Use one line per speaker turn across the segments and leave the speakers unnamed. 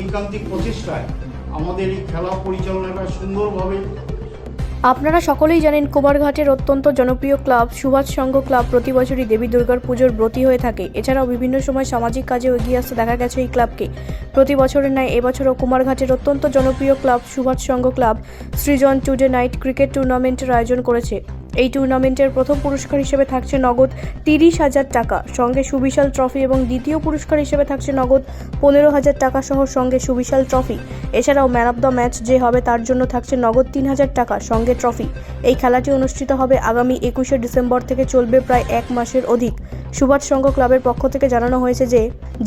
ঐকান্তিক প্রচেষ্টায় আমাদের এই খেলা পরিচালনাটা সুন্দরভাবে।
আপনারা সকলেই জানেন কুমারঘাটের অত্যন্ত জনপ্রিয় ক্লাব সুভাষ সংঘ ক্লাব প্রতি বছরই দেবী দুর্গার পুজোর ব্রতী হয়ে থাকে। এছাড়াও বিভিন্ন সময় সামাজিক কাজেও এগিয়ে আসতে দেখা গেছে এই ক্লাবকে। প্রতি বছরের ন্যায় এবছরও কুমারঘাটের অত্যন্ত জনপ্রিয় ক্লাব সুভাষ সংঘ ক্লাব সৃজন টুডে নাইট ক্রিকেট টুর্নামেন্টের আয়োজন করেছে। এই টুর্নামেন্টের প্রথম পুরস্কার হিসেবে থাকছে নগদ 30,000 টাকা, সঙ্গে সুবিশাল ট্রফি, এবং দ্বিতীয় পুরস্কার হিসেবে থাকছে নগদ 15,000 টাকা সহ সঙ্গে সুবিশাল ট্রফি। এছাড়াও ম্যান অব দ্য ম্যাচ যে হবে তার জন্য থাকছে নগদ 3,000 টাকা সঙ্গে ট্রফি। এই খেলাটি অনুষ্ঠিত হবে আগামী 21শে ডিসেম্বর থেকে, চলবে প্রায় 1 মাসের অধিক। সুভাষ সংঘ ক্লাবের পক্ষ থেকে জানানো হয়েছে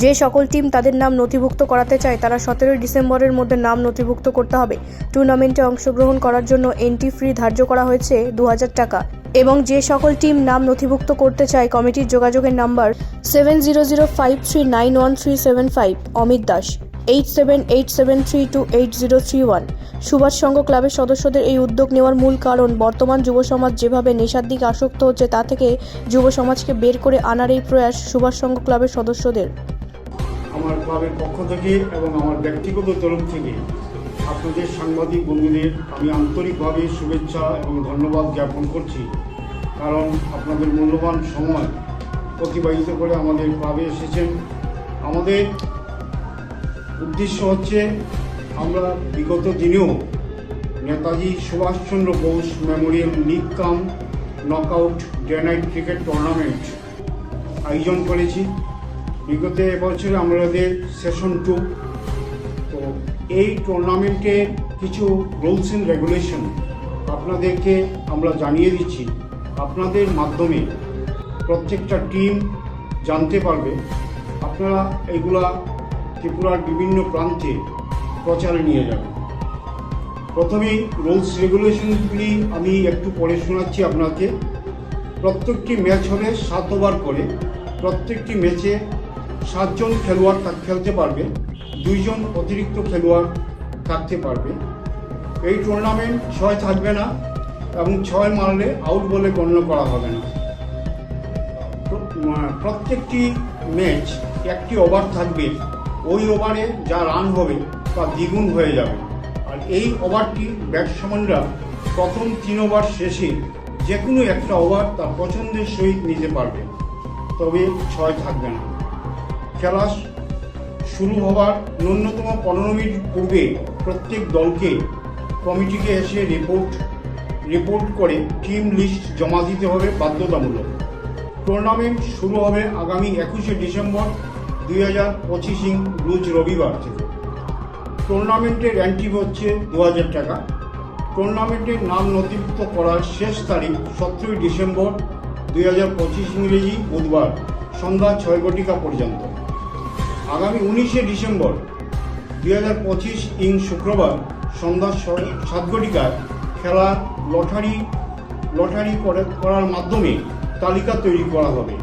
যে সকল টিম তাদের নাম নথিভুক্ত করাতে চায় তারা 17 ডিসেম্বরের মধ্যে নাম নথিভুক্ত করতে হবে। টুর্নামেন্টে অংশগ্রহণ করার জন্য এন্ট্রি ফি ধার্য করা হয়েছে 2,000 টাকা, এবং যে সকল টিম নাম নথিভুক্ত করতে চায় কমিটির যোগাযোগের নাম্বার 7005391375, অমিত দাস 8787328031। সুভাষ সংঘ ক্লাবের সদস্যদের এই উদ্যোগ নেওয়ার মূল কারণ বর্তমান যুব সমাজ যেভাবে নেশার দিকে আসক্ত হচ্ছে তা থেকে যুব সমাজকে বের করে আনার এই প্রয়াস সুভাষ সংঘ ক্লাবের সদস্যদের।
আমার ক্লাবের পক্ষ থেকে এবং আমার ব্যক্তিগত তরফ থেকে আপনাদের সাংবাদিক বন্ধুদের আমি আন্তরিকভাবে শুভেচ্ছা এবং ধন্যবাদ জ্ঞাপন করছি, কারণ আপনাদের মূল্যবান সময় অতিবাহিত করে আমাদের ক্লাবে এসেছেন। আমাদের উদ্দেশ্য হচ্ছে আমরা বিগত দিনেও Netaji Subhashchandra Bose memorial league cum knockout day night cricket tournament আয়োজন করেছি। বিগত এবছরে আমাদের সেশন 2। তো এই টুর্নামেন্টে কিছু রুলস অ্যান্ড রেগুলেশন আপনাদেরকে আমরা জানিয়ে দিচ্ছি। আপনাদের মাধ্যমে প্রত্যেকটা টিম জানতে পারবে। আপনারা এইগুলা ত্রিপুরার বিভিন্ন প্রান্তে প্রচারে নিয়ে যাবেন। প্রথমেই রুলস রেগুলেশনগুলি আমি একটু পড়ে শোনাচ্ছি আপনাকে। প্রত্যেকটি ম্যাচ হলে 7 ওভার করে, প্রত্যেকটি ম্যাচে 7 জন খেলোয়াড় খেলতে পারবে, 2 জন অতিরিক্ত খেলোয়াড় থাকতে পারবে। এই টুর্নামেন্ট 6 থাকবে না, এবং 6 মারলে আউট বলে গণ্য করা হবে না। প্রত্যেকটি ম্যাচ 1টি ওভার থাকবে, ওই ওভারে যা রান হবে তা দ্বিগুণ হয়ে যাবে। আর এই ওভারটি ব্যাটসম্যানরা প্রথম 3 ওভার শেষে যে কোনো একটা ওভার তার পছন্দের সহিত নিতে পারবে, তবে 6 থাকবে না। খেলা শুরু হওয়ার ন্যূনতম 15 মিনিট পূর্বে প্রত্যেক দলকে কমিটিকে এসে রিপোর্ট করে টিম লিস্ট জমা দিতে হবে বাধ্যতামূলক। টুর্নামেন্ট শুরু হবে আগামী 21শে ডিসেম্বর 2025 রোজ রবিবার থেকে। টুর্নামেন্টের এন্ট্রি হচ্ছে 2,000 টাকা। টুর্নামেন্টের নাম নথিভুক্ত করার শেষ তারিখ 17 ডিসেম্বর 2025 ইংরেজি বুধবার সন্ধ্যা 6 ঘটিকা পর্যন্ত। আগামী 19শে ডিসেম্বর 2025 শুক্রবার সন্ধ্যা 7 ঘটিকায় খেলা লটারি করার মাধ্যমে তালিকা তৈরি করা হবে।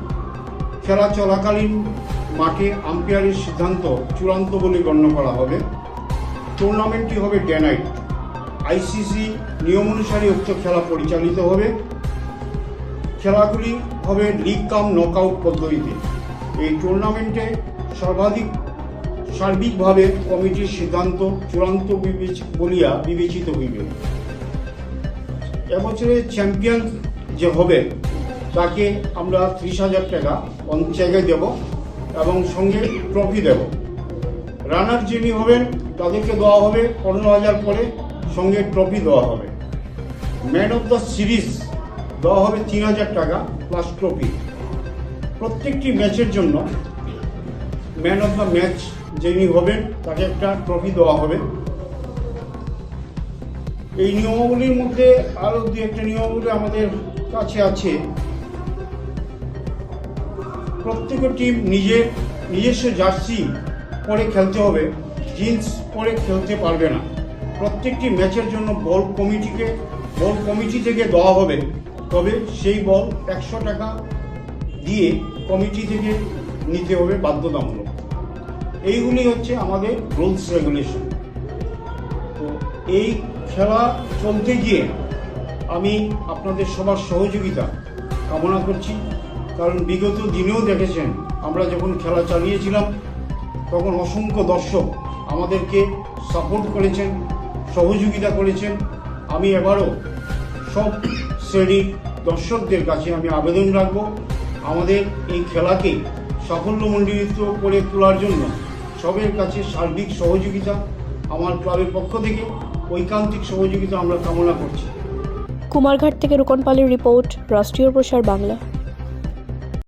খেলা চলাকালীন মাঠে আম্পায়ারের সিদ্ধান্ত চূড়ান্ত বলে গণ্য করা হবে। টুর্নামেন্টটি হবে ডে নাইট। আইসিসি নিয়ম অনুসারে উক্ত খেলা পরিচালিত হবে। খেলাগুলি হবে লিগ কাম নকআউট পদ্ধতিতে। এই টুর্নামেন্টে সার্বিকভাবে কমিটির সিদ্ধান্ত চূড়ান্ত বলিয়া বিবেচিত হইবে। এবছরের চ্যাম্পিয়ন যে হবে তাকে আমরা 30,000 টাকা জায়গায় দেব এবং সঙ্গে ট্রফি দেব। রানার যিনি হবেন তাদেরকে দেওয়া হবে 15,000 করে, সঙ্গে ট্রফি দেওয়া হবে। ম্যান অফ দ্য সিরিজ দেওয়া হবে 3,000 টাকা প্লাস ট্রফি। প্রত্যেকটি ম্যাচের জন্য ম্যান অফ দ্য ম্যাচ যিনি হবেন তাকে একটা ট্রফি দেওয়া হবে। এই নিয়মাবলীর মধ্যে আরও 2-1টা নিয়মাবলী আমাদের কাছে আছে। প্রত্যেকটা টিম নিজস্ব জার্সি পরে খেলতে হবে, জিন্স পরে খেলতে পারবে না। প্রত্যেকটি ম্যাচের জন্য বল কমিটি থেকে দেওয়া হবে, তবে সেই বল 100 টাকা দিয়ে কমিটি থেকে নিতে হবে বাধ্যতামূলক। এইগুলি হচ্ছে আমাদের রুলস রেগুলেশন। তো এই খেলা চলতে গিয়ে আমি আপনাদের সবার সহযোগিতা কামনা করছি, কারণ বিগত দিনেও দেখেছেন আমরা যখন খেলা চালিয়েছিলাম তখন অসংখ্য দর্শক আমাদেরকে সাপোর্ট করেছেন, সহযোগিতা করেছেন। আমি এবারও সব শ্রেণীর দর্শকদের কাছে আমি আবেদন রাখব, আমাদের এই খেলাকে সাফল্যমণ্ডিত করে তোলার জন্য সবের কাছে সার্বিক সহযোগিতা আমার ক্লাবের পক্ষ থেকে ঐকান্তিক সহযোগিতা আমরা কামনা করছি।
কুমারঘাট থেকে রূপন পালের রিপোর্ট, রাষ্ট্রীয় প্রসার বাংলা।